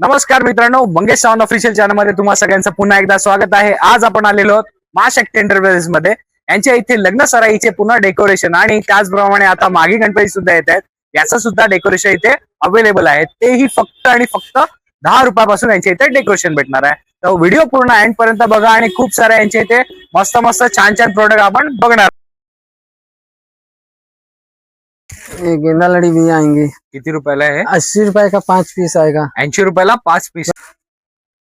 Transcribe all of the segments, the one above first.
नमस्कार मित्रांनो, Mangesh Sawant official channel मध्ये तुम्हा सगळ्यांचं पुन्हा एकदा स्वागत आहे। आज आपण आलेलो आहोत मा शक्ती एंटरप्राइजेस मध्ये। यांच्या इथे लग्न सराईचे पुन्हा डेकोरेशन आणि त्याचप्रमाणे आता मागी गणपती सुद्धा येत आहेत, याचं सुद्धा डेकोरेशन इथे अवेलेबल आहे। तेही फक्त आणि फक्त 10 रुपयापासून यांच्या इथे डेकोरेशन भेटणार आहे। तर व्हिडिओ पूर्ण एंड पर्यंत बघा आणि खूप सारे यांच्या इथे मस्त मस्त छान छान प्रोडक्ट आपण बघणार। ये गेंदा लड़ी भी आएंगे। किती रुपयाला आहे? 80 रुपए का 5 पीस आएगा। 80 रुपयाला 5 पीस।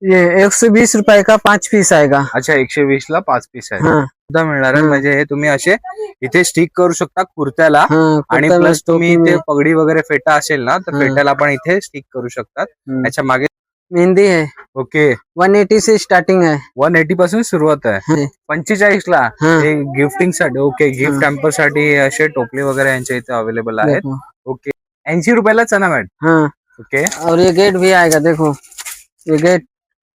ये 120 रुपए का 5 पीस आएगा। अच्छा, 120 ला 5 पीस आहे हाँ सुद्धा मिळणार आहे। म्हणजे हे तुम्ही असे इथे स्टिक करू शकता कुर्त्याला हाँ आणि कुर्ता प्लस तुम्ही टोपी इथे में पगडी वगैरे फेटा असेल ना तर हाँ। फेट्याला पण इथे स्टिक करू शकतात। याच्या मागे मेहंदी है, ओके 180 से स्टार्टिंग है। 180 पासून सुरुवात आहे। हाँ 45 ला हाँ। हे गिफ्टिंग साठी, ओके गिफ्ट हाँ। हॅम्पर साठी हे असे टोपले वगैरे यांच्या इथे अवेलेबल आहेत। देखो ओके 80 रुपयाला चना मॅट। हाँ। ओके और ये गेट भी आएगा, देखो ये गेट।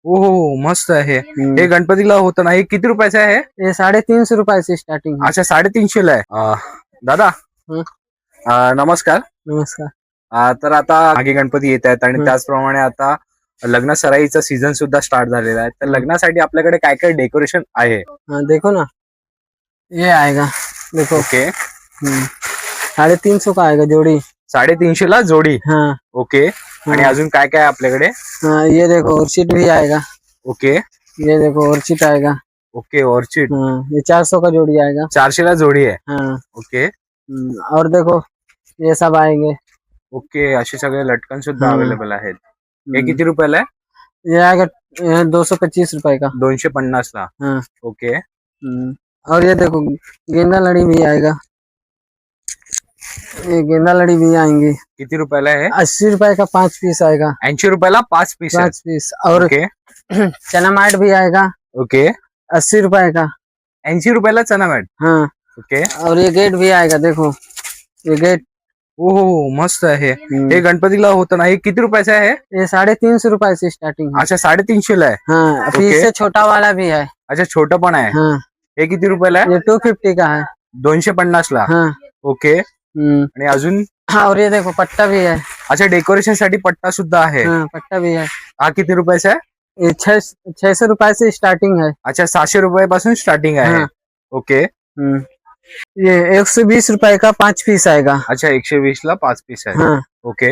ओहो मस्त आहे। हे गणपतीला होतं ना, हे किती रुपयाचं आहे? ये 350 रुपए से स्टार्टिंग है। अच्छा 350 ला आहे। दादा नमस्कार। नमस्कार। तर आता मागे गणपती येत आहेत आणि त्याचप्रमाणे आता लग्न सराईचा सीझन सुद्धा स्टार्ट झालेला आहे। तर लग्नासाठी आपल्याकडे काय काय डेकोरेशन आहे? हाँ देखो ना, ये आएगा देखो। ओके 350 का आएगा जोड़ी। 350 ला जोडी। हाँ ओके आणि अजून काय काय आपल्याकडे? हाँ ये देखो ऑर्चिड भी आएगा। ओके ये देखो ऑर्चिड आएगा। ओके ऑर्चिड हाँ ये 400 का जोड़ी आएगा। 400 ला जोडी आहे। हाँ ओके और देखो ये सब आएंगे। ओके असे सगळे लटकन सुद्धा हाँ। अवेलेबल आहेत। हे किती रुपयाला आहे? ये आएगा 225 रुपए का। 250 ला। हाँ ओके और ये देखो गेंदा लड़ी भी आएगा। ये गेंदा लड़ी भी आएंगे। किती रुपयाला आहे? 80 रुपए का 5 पीस आएगा। 80 रुपयाला 5 पीस आहे। 5 पीस और ओके चना मैट भी आएगा ओके 80 रुपए का। 80 रुपयाला चना मॅट। हाँ ओके और ये गेट भी आएगा, देखो ये गेट। ओहो मस्त आहे। हे गणपतीला होतं ना, हे किती रुपयाचं आहे? ये 350 रुपए से स्टार्टिंग है। अच्छा 350 ला आहे। हाँ फिर ओके। इससे छोटा वाला भी है। अच्छा छोटं पण आहे। हाँ हे किती रुपयाला आहे? ये 250 का है। 250 ला। हाँ ओके आणि अजून हाँ और ये देखो पट्टा भी है। अच्छा डेकोरेशन साठी पट्टा सुद्धा आहे। हाँ पट्टा भी है। हा किती रुपयाचा आहे? ये 600 रुपए से स्टार्टिंग है। अच्छा 600 रुपयापासून स्टार्टिंग आहे। हाँ। ओके ये 120 रुपए का 5 पीस आएगा। अच्छा 120 ला 5 पीस आहे। हाँ ओके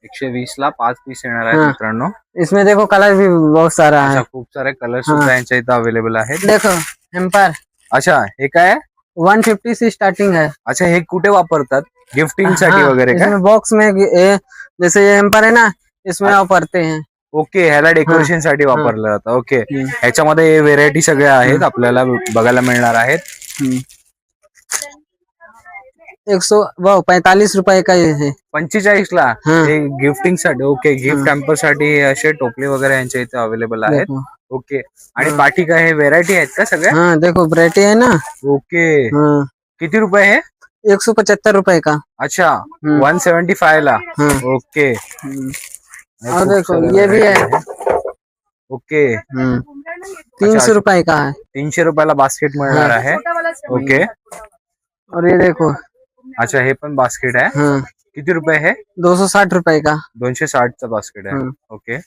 120 ला 5 पीस येणार आहे हाँ। मित्रांनो। इसमें देखो कलर भी बहुत सारा अच्छा है। खूप सारे कलर सुद्धा यांच्या इथं अवेलेबल आहेत। देखो हेम्पर अच्छा हे काय आहे? 150 से स्टार्टिंग है। अच्छा हे कुठे वापरतात? गिफ्टिंग साठी हाँ, वगैरे का? इसमें बॉक्स में जैसे ये हेम्पर है ना, इसमें वापरते हैं। ओके ह्याला डेकोरेशन साठी वापरलं जातं। ओके ह्याच्यामध्ये व्हेरायटी सगळ्या आहेत आपल्याला बघायला मिळणार आहेत। 145 रुपए का ये है। 45 ला हाँ। हे गिफ्टिंग साठी, ओके गिफ्ट हॅम्पर साठी हे असे टोपले वगैरे यांच्या इथे अवेलेबल आहेत। देखो ओके आणि पाठी काय हे व्हेरायटी आहेत का सगळ्या? हाँ देखो वैरायटी है ना। ओके हाँ किती रुपये हे? 175 रुपए का। अच्छा 175 ला। हाँ ओके और देखो ये भी है। ओके 300 रुपए का है। 300 रुपयाला बास्केट मिळणार आहे। ओके और ये देखो अच्छा हे पण बास्केट आहे। हाँ किती रुपये हे? 260 रुपए का। 260 चा बास्केट आहे। ओके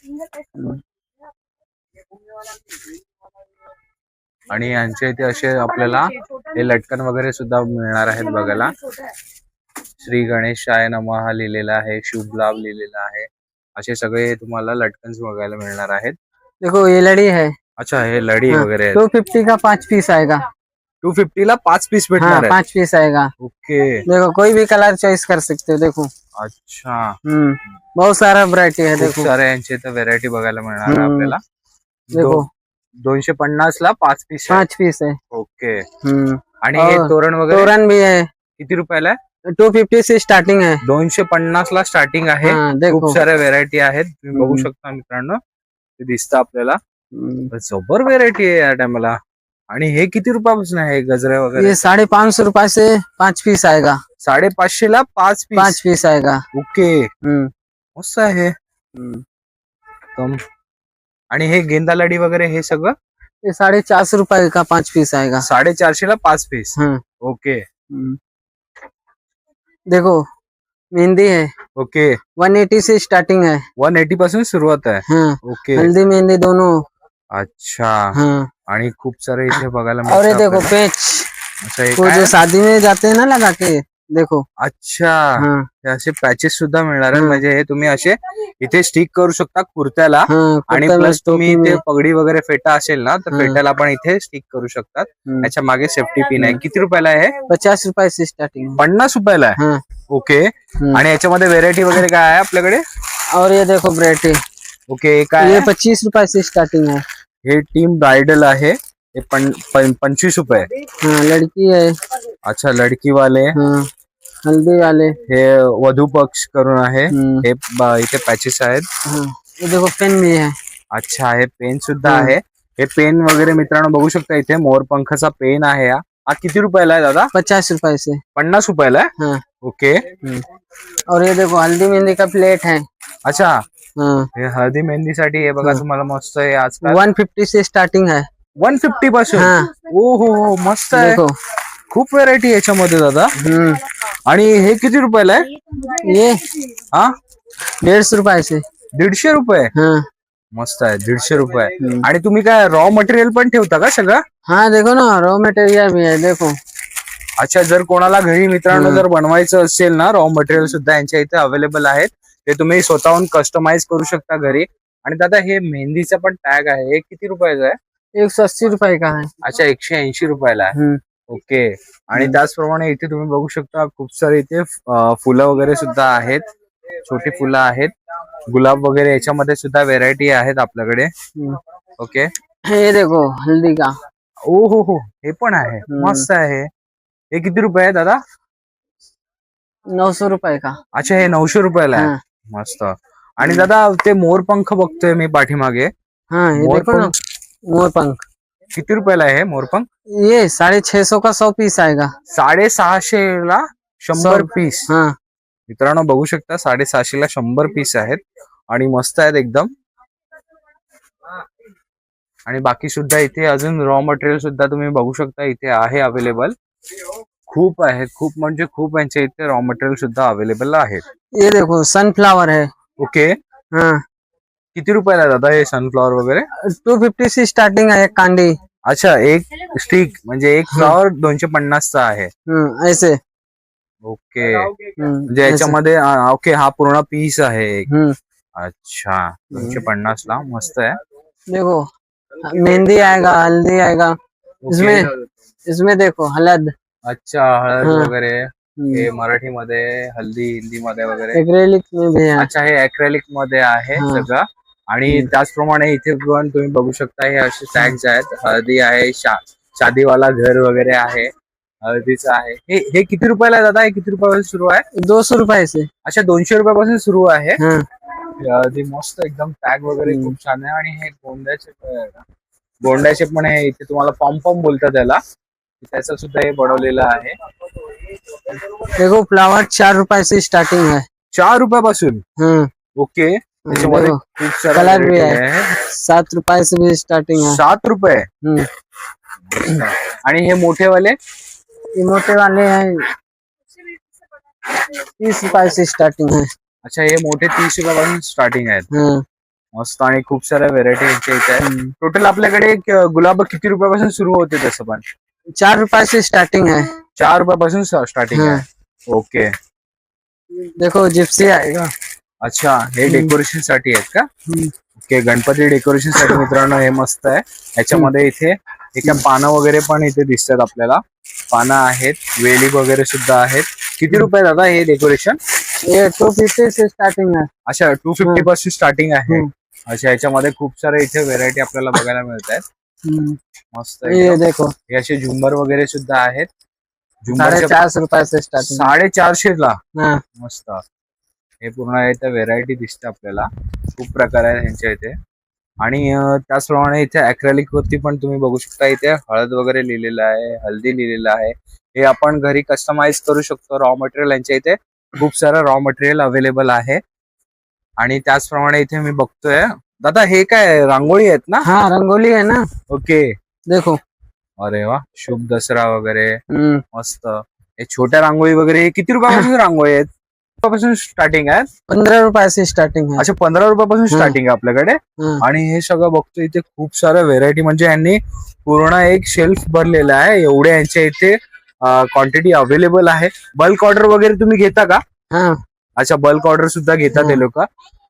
आणि यांच्या इथे असे आपल्याला हे लटकन वगैरे सुद्धा मिळणार आहेत बघायला। श्री गणेशाय नमः लिहिलेला आहे, शुभ लाभ लिहिलेला आहे। असे सगळे तुम्हाला लटकन्स बघायला मिळणार आहेत। देखो ये लड़ी है। अच्छा हे लडी वगैरे आहेत। 250 का 5 पीस आएगा। 250 ला 5 पीस हाँ भेटणार आहे। 5 पीस आएगा। ओके देखो कोई भी कलर चॉइस कर सकते हो। देखो अच्छा बहुत सारा वैरायटी है। खूप देखो सारे यांचे इथं व्हेरायटी बघायला मिळणार आहे आपल्याला। देखो 250 ला 5 पीस आहे। 5 पीस है। ओके आणि हे और तोरण वगैरे तोरण भी है। किती रुपयाला आहे? 250 से स्टार्टिंग है। 250 ला स्टार्टिंग आहे। हाँ देखो खूप साऱ्या व्हेरायटी आहेत, तुम्ही बघू शकता मित्रांनो। ते दिसतं आपल्याला जबर व्हेरायटी आहे या टायमाला। आणि हे किती रुपयापासून आहे गजरे वगैरे? ये 550 रुपए से 5 पीस आएगा। 550 ला 5 पीस। 5 पीस आएगा। ओके मस्त आहे एकदम। आणि हे गेंदा लडी वगैरे हे सगळं? ये 450 रुपए का 5 पीस आएगा। 450 ला 5 पीस। हाँ ओके देखो मेहंदी है। ओके 180 से स्टार्टिंग है। 180 पासून सुरुवात आहे. हाँ ओके हल्दी मेहंदी दोनों। अच्छा. हाँ आणि खूप सारे इथे बघायला और ये मिळतं देखो आपल्याला. पेच, अच्छा हे वो काय जो आहे? शादी में जाते हैं ना लगा के, देखो। अच्छा हाँ हे असे पॅचेस सुद्धा मिळणार आहेत. हं. म्हणजे हे तुम्ही असे इथे स्टिक करू शकता कुर्त्याला. हाँ आणि कुर्ता में, प्लस तुम्ही टोपी इथे में। पगडी वगैरे फेटा असेल ना तर हं. फेट्याला पण इथे स्टिक करू शकतात. हम्म, याच्या मागे सेफ्टी पिन आहे. हं. किती रुपयाला आहे? 50 रुपए से स्टार्टिंग है। 50 रुपयाला आहे. हाँ ओके हम्म। आणि याच्यामध्ये व्हेरायटी वगैरे काय आहे आपल्याकडे? और ये देखो ब्रेटी, ओके हे काय ये आहे? 25 रुपए से स्टार्टिंग है। हे टीम ब्रायडल आहे. हे 25 रुपये. हाँ लड़की है। अच्छा लडकी वाले. हाँ हल्दी वाले। हे वधू पक्ष करून आहे. हम्म, हे इथे पॅचेस आहेत. हाँ ये देखो पेन भी है। अच्छा हे पेन सुद्धा हम्म. आहे. हे पेन वगैरे मित्रांनो बघू शकता इथे मोरपंखाचा पेन आहे. हा किती रुपयाला आहे दादा? 50 रुपए से। 50 रुपयाला आहे. हाँ ओके और ये देखो हल्दी मेहंदी का प्लेट है। अच्छा हाँ हे हळदी मेहंदीसाठी हे बघा हं. तुम्हाला मस्त आहे आजकाल. 150 से स्टार्टिंग है। 150 पासून. हाँ ओ हो मस्त आहे. देखो। खूप व्हेरायटी याच्यामध्ये दादा. हम्म, आणि हे किती रुपयाला आहे? ये हा 150 रुपए से। 150 रुपये. हाँ मस्त आहे 150 रुपये. हम्म. आणि तुम्ही काय रॉ मटेरियल पण ठेवता का सगळं? हाँ देखो ना रॉ मटेरियल भी है, देखो। अच्छा जर कोणाला घरी मित्रांनो हं. जर बनवायचं असेल ना रॉ मटेरियल सुद्धा यांच्या इथे अवेलेबल आहेत. ते तुम्ही स्वतःहून कस्टमाइज करू शकता घरी. आणि दादा हे मेहंदीचा पण टॅग आहे. हे किती रुपयाचा आहे? 180 रुपए का है। अच्छा 180 रुपयाला आहे. हम्म, ओके आणि त्याचप्रमाणे इथे तुम्ही बघू शकता खूप सारे इथे फुलं वगैरे सुद्धा आहेत. छोटी फुलं आहेत. गुलाब वगैरे याच्यामध्ये सुद्धा व्हेरायटी आहेत आपल्याकडे. हम्म। ओके ये देखो हल्दी का। ओ हो हे पण आहे. मस्त आहे. हे किती रुपये आहे दादा? 900 रुपए का। अच्छा हे 900 रुपयाला आहे. हाँ मस्त. आणि दादा ते मोरपंख बघतोय मी पाठीमागे. हाँ ये देखो ना मोरपंख। किती रुपयाला आहे हे मोरपंख? ये 650 का 100 पीस आएगा। 650 ला 100 पीस. हाँ मित्रांनो बघू शकता 650 ला 100 पीस आहेत. आणि मस्त आहेत एकदम. आणि बाकी सुद्धा इथे अजून रॉ मटेरियल सुद्धा तुम्ही बघू शकता इथे आहे अवेलेबल. खूप आहेत. खूप म्हणजे खूप यांच्या इथे रॉ मटेरियल सुद्धा अवेलेबल आहेत. ये देखो सनफ्लावर है। ओके हाँ किती रुपयाला आहे दादा हे सनफ्लॉवर वगैरे? 250 से स्टार्टिंग है एक कांडी। अच्छा एक स्टिक म्हणजे एक फ्लॉवर 250 चा आहे. ऐसे। ओके म्हणजे ऐसे। याच्यामध्ये ओके हा पूर्ण पीस आहे एक. अच्छा हम्म. 250 ला मस्त आहे. देखो मेहंदी आएगा, हल्दी आएगा। ओके. इसमें देखो हलद। अच्छा हळद हाँ. वगैरे हे मराठीमध्ये हल्दी हिंदीमध्ये वगैरे. एक्रेलिक में भी है। अच्छा हे अॅक्रेलिक मध्ये आहे हा. सगळं. आणि त्याचप्रमाणे इथे पण तुम्ही बघू शकता हे असे टॅग्स आहेत. हळदी आहे शादीवाला घर वगैरे आहे. हळदीचं आहे. हे किती रुपयाला आहे दादा? हे किती रुपयापासून सुरू आहे? 200 रुपए से। अच्छा 200 रुपयापासून सुरू आहे. हाँ हळदी मस्त एकदम टॅग वगैरे खूप छान आहे. आणि हे गोंड्याचे पण हे इथे तुम्हाला पॉम बोलतात त्याला. त्याचं सुद्धा हे बनवलेलं आहे. देखो फ्लावर 4 रुपए से स्टार्टिंग है। 4 रुपयापासून. हाँ ओके त्याच्यामध्ये देखो, खूप सारा कलर भी variety है। आहे. 7 रुपए से भी स्टार्टिंग है। 7 रुपये. हम्म, आणि हे मोठेवाले? ये मोटे वाले हैं 30 रुपए से स्टार्टिंग है। अच्छा हे मोठे 30 रुपयापासून स्टार्टिंग आहेत. हाँ मस्त. आणि खूप साऱ्या व्हेरायटी यांच्या इथे आहेत. टोटल आपल्याकडे एक गुलाब किती रुपयापासून सुरू होते तसं पण? 4 रुपए से स्टार्टिंग है। 4 रुपयापासून स्टार्टिंग हाँ आहे. ओके देखो जिप्सी आएगा। अच्छा हे डेकोरेशन साठी आहेत का? ओके गणपती डेकोरेशन साठी मित्रांनो हे मस्त आहे. याच्यामध्ये इथे एका पानं वगैरे पण इथे दिसतात आपल्याला. पानं आहेत. वेली वगैरे सुद्धा आहेत. किती रुपये दादा हे डेकोरेशन? ये 250 से स्टार्टिंग है। अच्छा 250 पासून स्टार्टिंग आहे. अच्छा याच्यामध्ये खूप सारे इथे व्हेरायटी आपल्याला बघायला मिळत आहेत. मस्त ये एकदम. देखो हे असे झुंबर वगैरे सुद्धा आहेत. झुंबरचे 450 रुपए से स्टार्टिंग। 450 ला. हाँ मस्त. हे पूर्ण इथे व्हेरायटी दिसते आपल्याला. खूप प्रकार आहेत ह्यांच्या इथे. आणि त्याचप्रमाणे इथे अॅक्रेलिक वरती पण तुम्ही बघू शकता इथे हळद वगैरे लिहिलेलं आहे. हल्दी लिहिलेलं आहे. हे आपण घरी कस्टमाइज करू शकतो. रॉ मटेरियल यांच्या इथे खूप सारं रॉ मटेरियल अवेलेबल आहे. आणि त्याचप्रमाणे इथे मी बघतोय दादा हे काय रांगोळी आहेत ना? हाँ रंगोली है ना। ओके देखो अरे वा शुभ दसरा वगैरे हम्म, मस्त. हे छोट्या रांगोळी वगैरे हे किती रुपयापासून रांगोळी आहेत? रुपयापासून स्टार्टिंग आहे. 15 रुपये से स्टार्टिंग है. अच्छा 15 रुपयापासून स्टार्टिंग आहे आपल्याकडे. हाँ. आणि हे सगळं बघतो इथे खूप साऱ्या व्हेरायटी, म्हणजे यांनी पूर्ण एक शेल्फ भरलेला आहे. एवढे यांच्या इथे क्वांटिटी अवेलेबल आहे. बल्क ऑर्डर वगैरे तुम्ही घेता का? हाँ. अच्छा बल्क ऑर्डर सुद्धा घेतात ते लोक.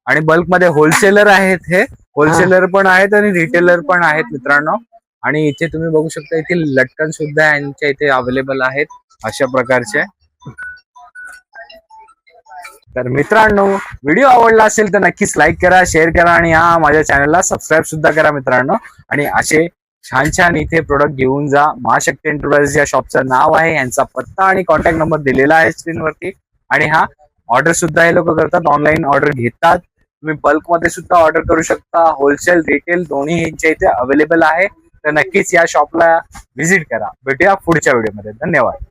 आणि बल्क मध्ये होलसेलर आहेत, हे होलसेलर पण आहेत आणि रिटेलर पण आहेत मित्रांनो. आणि इथे तुम्ही बघू शकता इथे लटकन सुद्धा यांच्या इथे अवेलेबल आहेत अशा प्रकारचे. तर मित्रांनो व्हिडिओ आवडला असेल तर नक्कीच लाईक करा, शेअर करा आणि हा माझ्या चॅनलला सबस्क्राईब सुद्धा करा मित्रांनो. आणि असे छान छान इथे प्रोडक्ट घेऊन जा. महाशक्ती एंटरप्राइजेस या शॉपचं नाव आहे, यांचा पत्ता आणि कॉन्टॅक्ट नंबर दिलेला आहे स्क्रीनवरती. आणि हा ऑर्डर सुद्धा हे लोक करतात, ऑनलाईन ऑर्डर घेतात. तुम्ही बल्क मध्ये सुद्धा ऑर्डर करू शकता. होलसेल रिटेल दोन्ही यांच्या इथे अवेलेबल आहे. तर नक्कीच या शॉपला व्हिजिट करा. भेटूया पुढच्या व्हिडिओमध्ये. धन्यवाद.